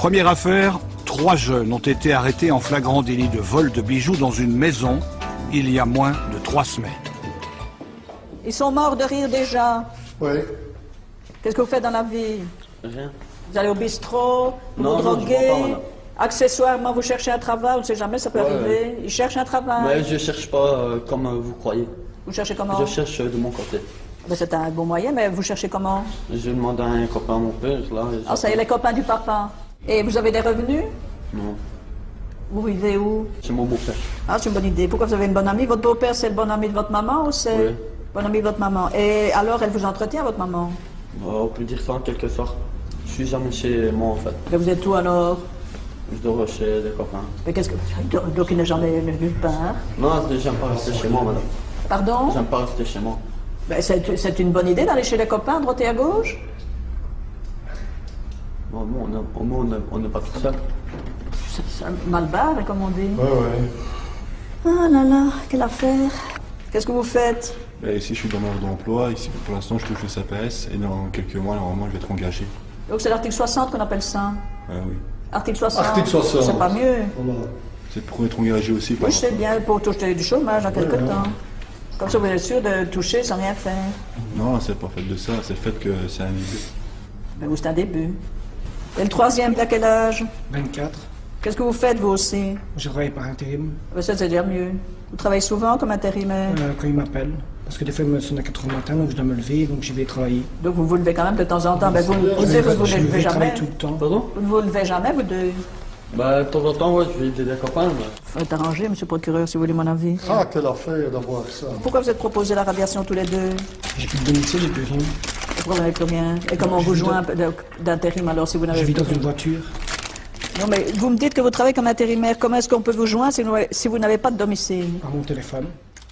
Première affaire, 3 jeunes ont été arrêtés en flagrant délit de vol de bijoux dans une maison il y a moins de 3 semaines. Ils sont morts de rire déjà. Oui. Qu'est-ce que vous faites dans la vie? Rien. Vous allez au bistrot, vous Non, vous non, droguez, je vois pas, madame. accessoirement vous cherchez un travail, on ne sait jamais, ça peut arriver. Ils cherchent un travail. Mais je cherche pas comme vous croyez. Vous cherchez comment? Je cherche de mon côté. Ben, c'est un bon moyen, mais vous cherchez comment? Je demande à un copain à mon père, là. Ah, ça y est, les copains du papa. Et vous avez des revenus? Non, Vous vivez où? c'est mon beau-père. Ah, c'est une bonne idée. Pourquoi vous avez une bonne amie? Votre beau-père, c'est le bon ami de votre maman ou c'est Oui. bon ami de votre maman? Et alors, elle vous entretient, votre maman? On peut dire ça en quelque sorte. Je suis jamais chez moi en fait. Mais vous êtes où alors? Je dors chez des copains. Mais qu'est-ce que... Donc il n'est jamais nulle part. Non, j'aime pas rester chez moi, madame. Pardon? J'aime pas rester chez moi. Ben, c'est une bonne idée d'aller chez les copains, à droite et à gauche? Bon, on n'est pas tout seul. C'est mal barre, comme on dit. Ouais. Ah là là, quelle affaire. Qu'est-ce que vous faites? Là, ici, je suis dans l'ordre d'emploi. Ici, pour l'instant, je touche le CPS. Et dans quelques mois, normalement, je vais être engagé. Donc c'est l'article 60 qu'on appelle ça. Ah oui. Article 60. Article 60. C'est pas mieux. Voilà. C'est pour être engagé aussi. Oui, je sais bien, pour toucher du chômage en quelque temps. Comme ça, vous êtes sûr de toucher sans rien faire. Non, c'est pas fait de ça. C'est le fait que c'est un début. Mais vous, c'est un début. Et le troisième, à quel âge? 24. Qu'est-ce que vous faites, vous aussi? Je travaille par intérim Ben, ça, c'est déjà mieux. Vous travaillez souvent comme intérimaire. quand ils m'appellent. Parce que des fois, ils me sonnent à 4 h du matin, donc je dois me lever, donc j'y vais travailler. Donc vous vous levez quand même de temps en temps. Ben, vous ne vous Je levez vais jamais. travailler tout le temps. Pardon? Vous ne vous levez jamais, vous deux. Bah, de temps en temps, ouais, je vais aider des copains. Mais... Faut être arrangé, monsieur le procureur, si vous voulez mon avis. Ah, quelle affaire d'avoir ça. Pourquoi vous êtes proposé la radiation tous les deux? J'ai plus de domicile, j'ai plus rien. Pourquoi vous n'avez plus rien? Et comment vous jouez d'intérim alors si vous n'avez Je vis plus dans rien? une voiture. Non, mais vous me dites que vous travaillez comme intérimaire. Comment est-ce qu'on peut vous joindre si vous n'avez pas de domicile? Par mon téléphone.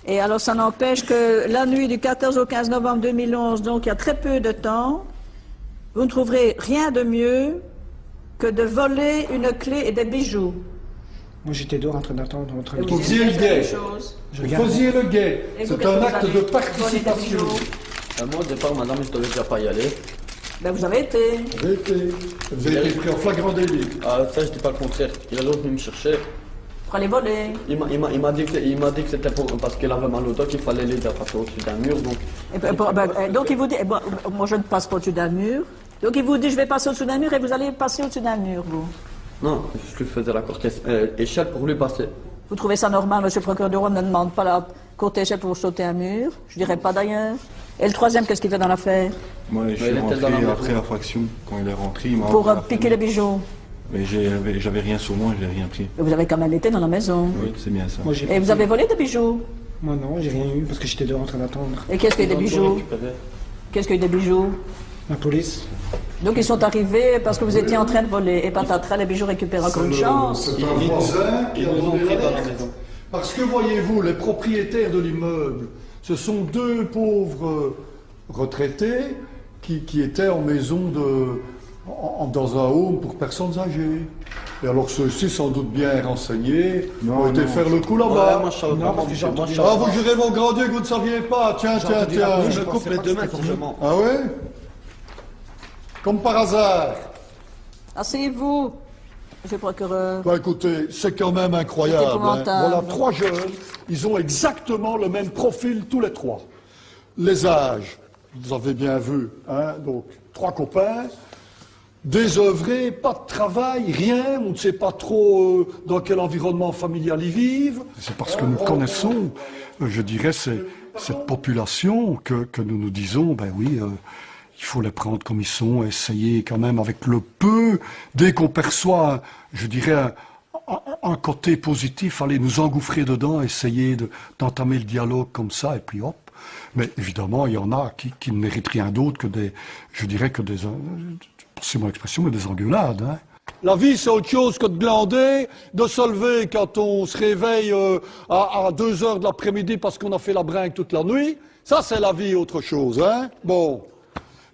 Et alors, ça n'empêche que la nuit du 14 au 15 novembre 2011, donc il y a très peu de temps, vous ne trouverez rien de mieux que de voler une clé et des bijoux. Moi, j'étais dehors en train d'attendre. Vous faisiez le guet. Je Vous regarde. faisiez le guet. Et vous, C'est qu'est-ce un que vous acte allez de voler des participation. bijoux? Moi, au départ, madame, je devais déjà pas y aller. Ben, vous avez été. Vous avez été pris en flagrant délit. Ah, ça, je dis pas le contraire. Il a l'autre venu me chercher. Pour aller voler. Il m'a dit que c'était parce qu'il avait mal au dos qu'il fallait l'aider à passer au-dessus d'un mur. Donc, Donc il vous dit, bon, moi je ne passe pas au-dessus d'un mur. Donc il vous dit, je vais passer au-dessus d'un mur et vous allez passer au-dessus d'un mur, vous. non, je lui faisais la courte échelle pour lui passer. Vous trouvez ça normal, monsieur le procureur du Rhône ne demande pas la courte échelle pour sauter un mur? Je dirais pas d'ailleurs. Et le troisième, qu'est-ce qu'il fait dans l'affaire? Moi, je il suis était dans la rentré maison. après la fraction. Quand il est rentré, il m'a Pour ouvert la piquer les fenêtre. bijoux. Mais j'avais rien sur moi, je n'ai rien pris. Mais vous avez quand même été dans la maison. Oui, c'est bien ça. Moi, j'ai Et vous avez volé des bijoux? Moi, non, j'ai rien eu parce que j'étais dehors en train d'attendre. Et qu'est-ce qu'il y a eu des Ils ont tout bijoux? récupéré. Qu'est-ce qu'il y a eu des bijoux? La police. Donc ils sont arrivés parce que vous étiez en train de voler. Et patatras, les bijoux récupèrent encore une chance. C'est un voisin qui Ils a nous ont donné pris dans la l'alerte. maison. Parce que voyez-vous, les propriétaires de l'immeuble, ce sont 2 pauvres retraités qui étaient en maison dans un home pour personnes âgées. Et alors ceux-ci, sans doute bien renseignés, ont été faire le coup Ouais, là-bas. moi, je savais Non, pas. parce que j'ai entendu- Ah, vous jurez mon grand Dieu que vous ne saviez pas. Tiens. entendu la police, Je me je coupe pensais les pas deux que mains c'était pour je fini. mens. Ah ouais? Comme par hasard. Asseyez-vous, monsieur le procureur. Bah écoutez, c'est quand même C'est incroyable. Hein. épouvantable. Voilà 3 jeunes, ils ont exactement le même profil tous les 3. Les âges, vous avez bien vu, hein, donc 3 copains, désœuvrés, pas de travail, rien, on ne sait pas trop dans quel environnement familial ils vivent. C'est parce que nous connaissons, je dirais, cette population que nous nous disons, ben oui, il faut les prendre comme ils sont, essayer quand même avec le peu, dès qu'on perçoit, je dirais, un côté positif, aller nous engouffrer dedans, essayer d'entamer le dialogue comme ça, et puis hop. Mais évidemment, il y en a qui ne méritent rien d'autre que des, je dirais que des, c'est mon expression, mais des engueulades, hein. La vie, c'est autre chose que de glander, de se lever quand on se réveille à 2 heures de l'après-midi parce qu'on a fait la brinque toute la nuit. Ça, c'est la vie, autre chose, hein. Bon.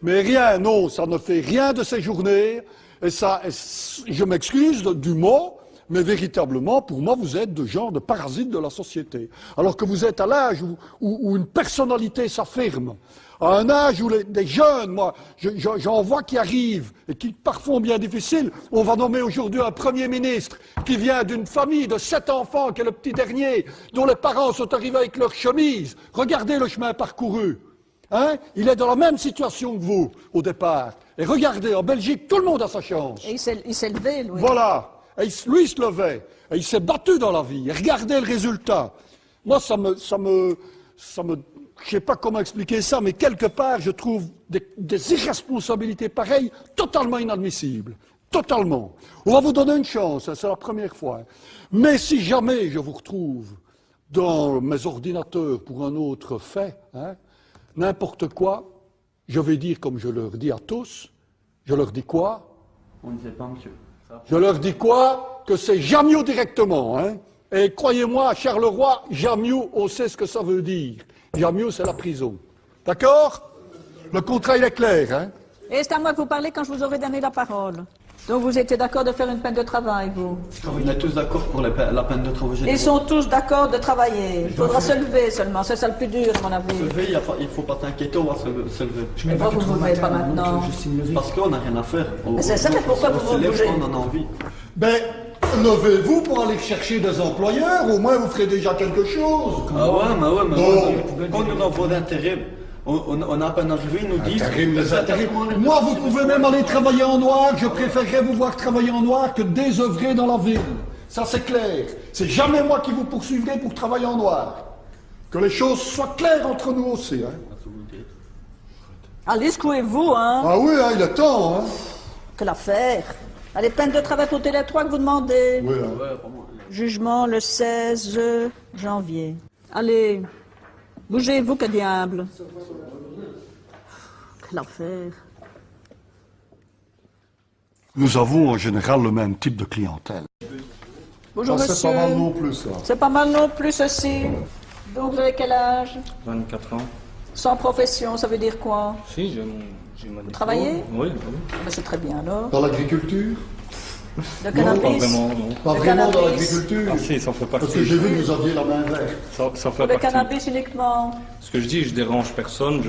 Mais rien, non, ça ne fait rien de ces journées. Et ça, je m'excuse du mot, mais véritablement, pour moi, vous êtes de genre de parasite de la société. Alors que vous êtes à l'âge où une personnalité s'affirme, à un âge où des jeunes, moi, j'en vois qui arrivent, et qui parfois sont bien difficiles. On va nommer aujourd'hui un Premier ministre qui vient d'une famille de 7 enfants, qui est le petit dernier, dont les parents sont arrivés avec leur chemise. Regardez le chemin parcouru. Hein? Il est dans la même situation que vous, au départ. Et regardez, en Belgique, tout le monde a sa chance. Et il s'est levé, lui. Voilà. Et lui, il se levait. Et il s'est battu dans la vie. Et regardez le résultat. Moi, ça me, je sais pas comment expliquer ça, mais quelque part, je trouve des irresponsabilités pareilles totalement inadmissibles. Totalement. On va vous donner une chance, hein, c'est la première fois. Mais si jamais je vous retrouve dans mes ordinateurs pour un autre fait, hein, n'importe quoi, je vais dire comme je leur dis à tous, je leur dis quoi? On ne sait pas, monsieur. Je leur dis quoi? Que c'est Jamiou directement, hein. Et croyez-moi, à Charleroi, Jamiou, on sait ce que ça veut dire. Jamiou, c'est la prison. D'accord? Le contrat, il est clair, hein? Et c'est à moi que vous parlez quand je vous aurai donné la parole. Donc vous étiez d'accord de faire une peine de travail, vous? On est tous d'accord pour la peine de travail. Ils sont tous d'accord de travailler. Il faudra se lever seulement, c'est ça le plus dur, à mon avis. Se lever, il ne faut pas t'inquiéter, on va se lever. Mais pourquoi vous ne vous levez pas maintenant? Parce qu'on n'a rien à faire. C'est ça, mais pourquoi vous se vous lève bougez? quand on en a envie. Ben, levez-vous pour aller chercher des employeurs, au moins vous ferez déjà quelque chose. Ah ouais, mais Bon. quand on nous envoie d'intérim, on a à peine arrivé, ils nous disent... Moi, vous pouvez même aller travailler en noir, je préférerais vous voir travailler en noir que désœuvrer dans la ville. Ça, c'est clair. C'est jamais moi qui vous poursuivrai pour travailler en noir. Que les choses soient claires entre nous aussi, hein. Allez, secouez-vous, hein? Ah oui, hein, il est temps, hein. Que l'affaire. Allez, peine de travail pour Télé 3 que vous demandez. Oui, hein. Jugement le 16 janvier. Allez, bougez-vous, que diable. Quelle affaire. Nous avons en général le même type de clientèle. Bonjour, Ça, c'est monsieur. pas mal non plus, ça. C'est pas mal non plus, ceci. Donc, vous avez quel âge? 24 ans. Sans profession, ça veut dire quoi? Si, j'ai ma diplôme. travaillez? Oui, oui. Ah ben, c'est très bien, alors. Dans l'agriculture? De Pas cannabis? vraiment, non. Pas Le vraiment dans cannabis. l'agriculture. Ah si, ça fait partie. Parce que j'ai vu que vous aviez la main verte. Ça fait Pour le partie. cannabis uniquement? Ce que je dis, je dérange personne,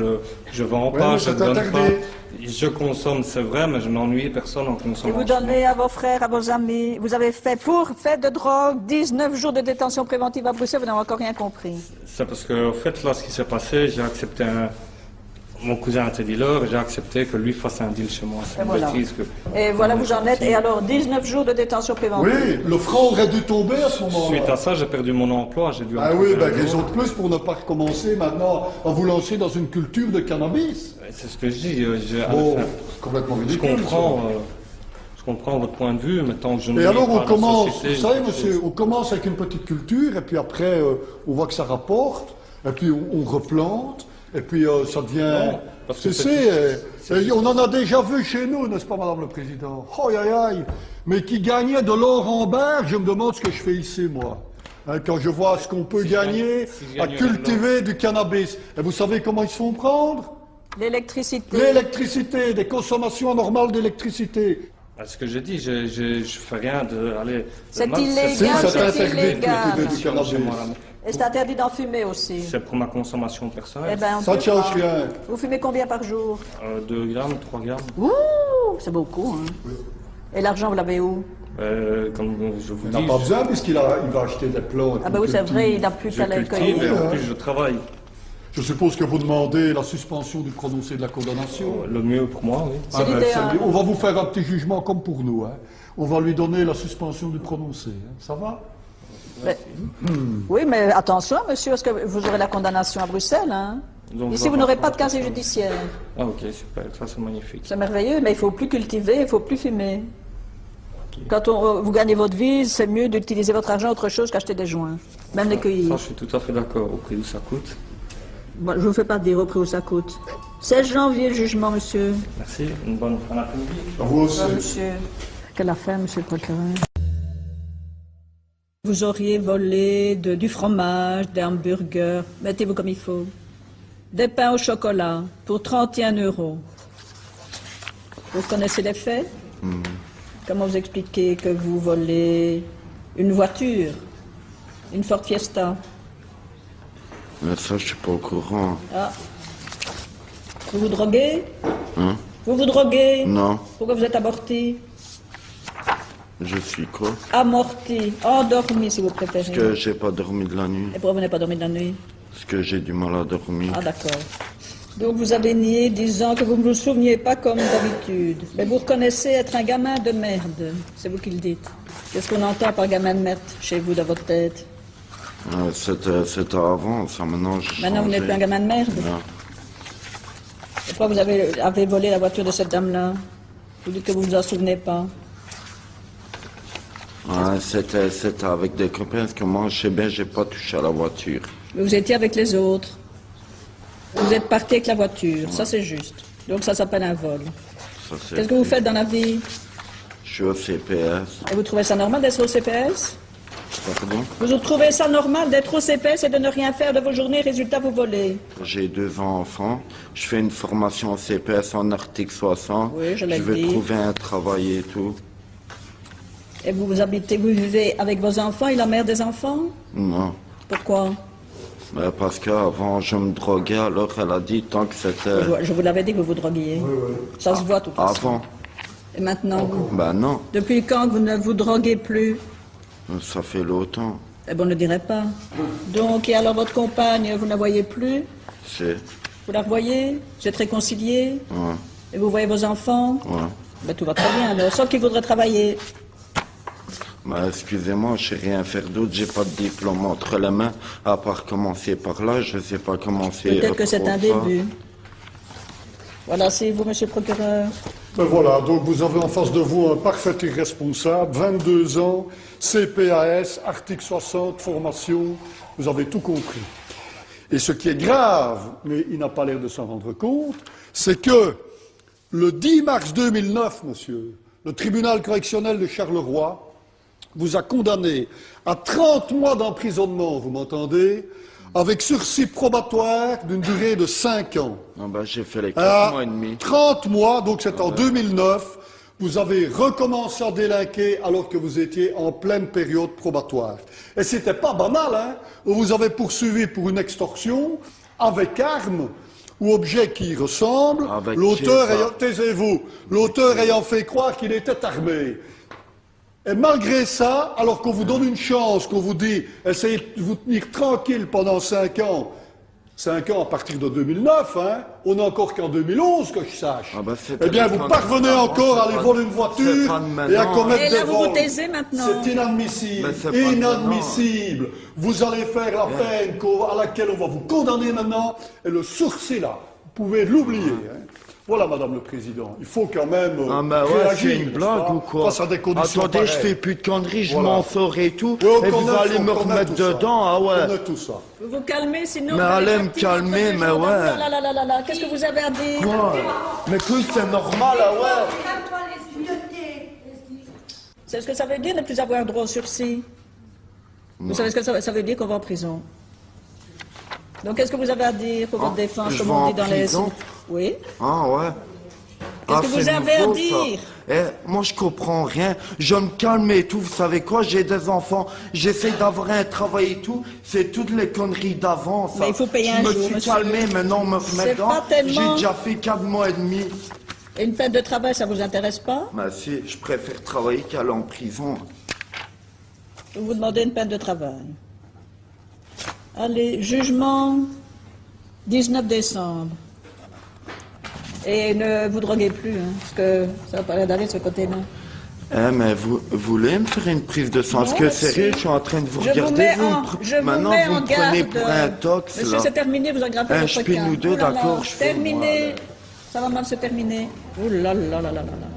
je vends Ouais, pas, mais je c'est donne interdit. pas. Je consomme, c'est vrai, mais je n'ennuie personne en Et consommant. vous donnez à vos frères, à vos amis. Vous avez fait, pour fait de drogue, 19 jours de détention préventive à Bruxelles, vous n'avez encore rien compris. C'est parce que, au fait, là, ce qui s'est passé, j'ai accepté mon cousin était dealer, et j'ai accepté que lui fasse un deal chez moi. C'est Et une voilà. bêtise que... Et voilà, vous en êtes. Et alors, 19 jours de détention préventive. Oui, le franc aurait dû tomber à ce moment-là. Suite à ça, j'ai perdu mon emploi, j'ai dû... en Ah trouver oui, ben un raison autre. de plus pour ne pas recommencer maintenant à vous lancer dans une culture de cannabis. C'est ce que je dis. Bon, c'est complètement je ridicule. comprends votre point de vue, mais tant que je ne Et vis alors pas on à la commence, société, vous savez je- monsieur, on commence avec une petite culture et puis après on voit que ça rapporte et puis on replante et puis ça devient... Non, parce que on en a déjà vu chez nous, n'est-ce pas madame le président? Oh aïe aïe, mais qui gagnait de l'or en barre, je me demande ce que je fais ici moi. Hein, quand je vois ce qu'on peut Si je gagne- gagner si je à gagne cultiver du cannabis. Et vous savez comment ils se font prendre? L'électricité. L'électricité, des consommations normales d'électricité. Ah, ce que j'ai dit, je fais rien de... Allez, C'est de mal, illégal, Si, c'est c'est interdit de illégal. cultiver du cannabis. Et c'est interdit d'en fumer aussi. C'est pour ma consommation personnelle. Eh ben, on Ça peut ne change pas. rien. Vous fumez combien par jour? 2 grammes, 3 grammes. Ouh, c'est beaucoup, hein. Et l'argent, vous l'avez où? Comme je vous Il dis, n'a pas besoin puisqu'il il va acheter des plantes. Ah ben oui, c'est vrai, il n'a plus je qu'à les cultive et cueillir. en plus je travaille. Je suppose que vous demandez la suspension du prononcé de la condamnation. Le mieux pour moi, oui. C'est l'idéal. On va vous faire un petit jugement comme pour nous. Hein. On va lui donner la suspension du prononcé. Hein. Ça va? Oui, mais attention, monsieur, parce que vous aurez la condamnation à Bruxelles, hein. Donc, Ici, vous n'aurez pas de casier judiciaire. Ah ok, super, ça c'est magnifique. C'est merveilleux, mais il faut plus cultiver, il faut plus fumer. Quand vous gagnez votre vie, c'est mieux d'utiliser votre argent autre chose qu'acheter des joints. Même les Ça cueillir. je suis tout à fait d'accord au prix où ça coûte. Bon, je ne vous fais pas dire au prix où ça coûte. 16 janvier, le jugement, monsieur. Merci, une bonne fin d'après-midi. À vous aussi. Monsieur. Quelle affaire, monsieur le procureur? Vous auriez volé du fromage, des hamburgers, mettez-vous comme il faut. Des pains au chocolat pour 31 €. Vous connaissez les faits? Comment vous expliquez que vous volez Une voiture. Une Ford Fiesta. Mais ça, je suis pas au courant. Ah. Vous vous droguez? Hein? Vous vous droguez? Non. Pourquoi vous êtes aborti? Je suis quoi? Amorti. Endormi, si vous préférez. Parce que j'ai pas dormi de la nuit. Et pourquoi vous n'avez pas dormi de la nuit? Parce que j'ai du mal à dormir. Ah, d'accord. Donc vous avez nié, disant que vous ne vous souveniez pas comme d'habitude. Mais vous reconnaissez être un gamin de merde. C'est vous qui le dites. Qu'est-ce qu'on entend par gamin de merde chez vous, dans votre tête? C'était avant, ça maintenant j'ai Maintenant, vous changé. n'êtes plus un gamin de merde? Non. Et pourquoi vous avez volé la voiture de cette dame-là? Vous dites que vous ne vous en souvenez pas. Ouais, c'était avec des copains, parce que moi, je sais bien, j'ai pas touché à la voiture. Mais vous étiez avec les autres. Vous êtes parti avec la voiture, ça c'est juste. Donc ça s'appelle un vol. Ça, c'est- Qu'est-ce que vous faites dans la vie? Je suis au CPS. Et vous trouvez ça normal d'être au CPS? Pardon? Vous trouvez ça normal d'être au CPS et de ne rien faire de vos journées, résultat vous volez? J'ai 2 enfants. Je fais une formation au CPS en article 60. Oui, je l'ai vais dit. trouver un travail et tout. Et vous vivez avec vos enfants et la mère des enfants? Non. Pourquoi? Parce qu'avant, je me droguais, alors elle a dit tant que c'était... Je vous l'avais dit que vous vous droguiez. Ça se voit tout à Avant. Et maintenant, Ben non, depuis quand vous ne vous droguez plus? ça fait longtemps. Eh bien, on ne dirait pas. Donc, et alors votre compagne, vous ne la voyez plus? C'est... Vous la revoyez? Vous êtes réconciliés? Ouais, Et vous voyez vos enfants? ouais. Ben, tout va très bien alors, sauf qu'ils voudraient travailler. Excusez-moi, je sais rien faire d'autre, j'ai pas de diplôme entre les mains, à part commencer par là, je sais pas commencer... Peut-être que c'est un autre part. début. Voilà, c'est vous, monsieur le procureur. Ben voilà, donc vous avez en face de vous un parfait irresponsable, 22 ans, CPAS, article 60, formation, vous avez tout compris. Et ce qui est grave, mais il n'a pas l'air de s'en rendre compte, c'est que le 10 mars 2009, monsieur, le tribunal correctionnel de Charleroi vous a condamné à 30 mois d'emprisonnement, vous m'entendez, avec sursis probatoire d'une durée de 5 ans. Ah ben, j'ai fait les 4 mois et demi. 30 mois, donc c'est en 2009, vous avez recommencé à délinquer alors que vous étiez en pleine période probatoire. Et c'était pas banal, hein. Vous avez poursuivi pour une extorsion avec arme ou objet qui y ressemble, Avec l'auteur qui, ça ayant, taisez-vous, l'auteur ayant fait croire qu'il était armé. Et malgré ça, alors qu'on vous donne une chance, qu'on vous dit, essayez de vous tenir tranquille pendant 5 ans, 5 ans à partir de 2009, hein, on n'est encore qu'en 2011, que je sache. Ah ben, c'était Eh bien, les vous 30 parvenez ans, encore à c'est aller pas- voler une c'est voiture pas de et à maintenant. commettre Et des là, vous vous vols. taisez maintenant. C'est inadmissible. Mais c'est pas de Inadmissible. Vous allez faire la peine à laquelle on va vous condamner maintenant, et le sursis là, vous pouvez l'oublier. Hein. Voilà, Madame le Président, il faut quand même Ah mais ouais, réagir, c'est une n'est-ce blague pas, ou quoi? face à des conditions Attendez, je pareilles. fais plus de conneries, je Voilà. m'en sors et tout, Oui, on et vous connaît, allez on me connaît remettre tout ça. dedans, ah On ouais. connaît tout ça. Vous vous calmez, sinon... Mais vous allez allez me partir calmer, entre les mais gendarmes. ouais. Là, là, là, là, là. Qu'est-ce que vous avez à dire? Quoi? Mais que c'est normal, ah ouais. C'est ce que ça veut dire ne plus avoir droit au sursis? Vous savez ce que ça veut dire qu'on va en prison? Donc, qu'est-ce que vous avez à dire pour votre défense, je comme vais on en dit dans les... prison? Oui? Ah ouais. Qu'est-ce que vous c'est avez à nouveau, ça. dire? Moi, je comprends rien. Je me calme et tout. Vous savez quoi? J'ai des enfants. J'essaie d'avoir un travail et tout. C'est toutes les conneries d'avant, ça. Mais il faut payer un Je jour, me suis monsieur. calmé, maintenant on me C'est remet dedans. pas tellement- J'ai déjà fait 4 mois et demi. Et une peine de travail, ça vous intéresse pas? Mais si, je préfère travailler qu'aller en prison. Vous vous demandez une peine de travail. Allez, jugement 19 décembre. Et ne vous droguez plus, hein, parce que ça va pas l'air d'aller de ce côté-là. Mais vous voulez me faire une prise de sang? Parce Non, que merci. sérieux, je suis en train de vous Je vous regarder. mets vous me en, pre- je vous Maintenant, mets vous en me prenez garde. pour un tox, Monsieur, là. c'est terminé, vous aggravez Un votre spin cas. ou deux, Oh là là, d'accord, je fais, moi, terminé. là. Ça va mal se terminer. Oh là là là là là là.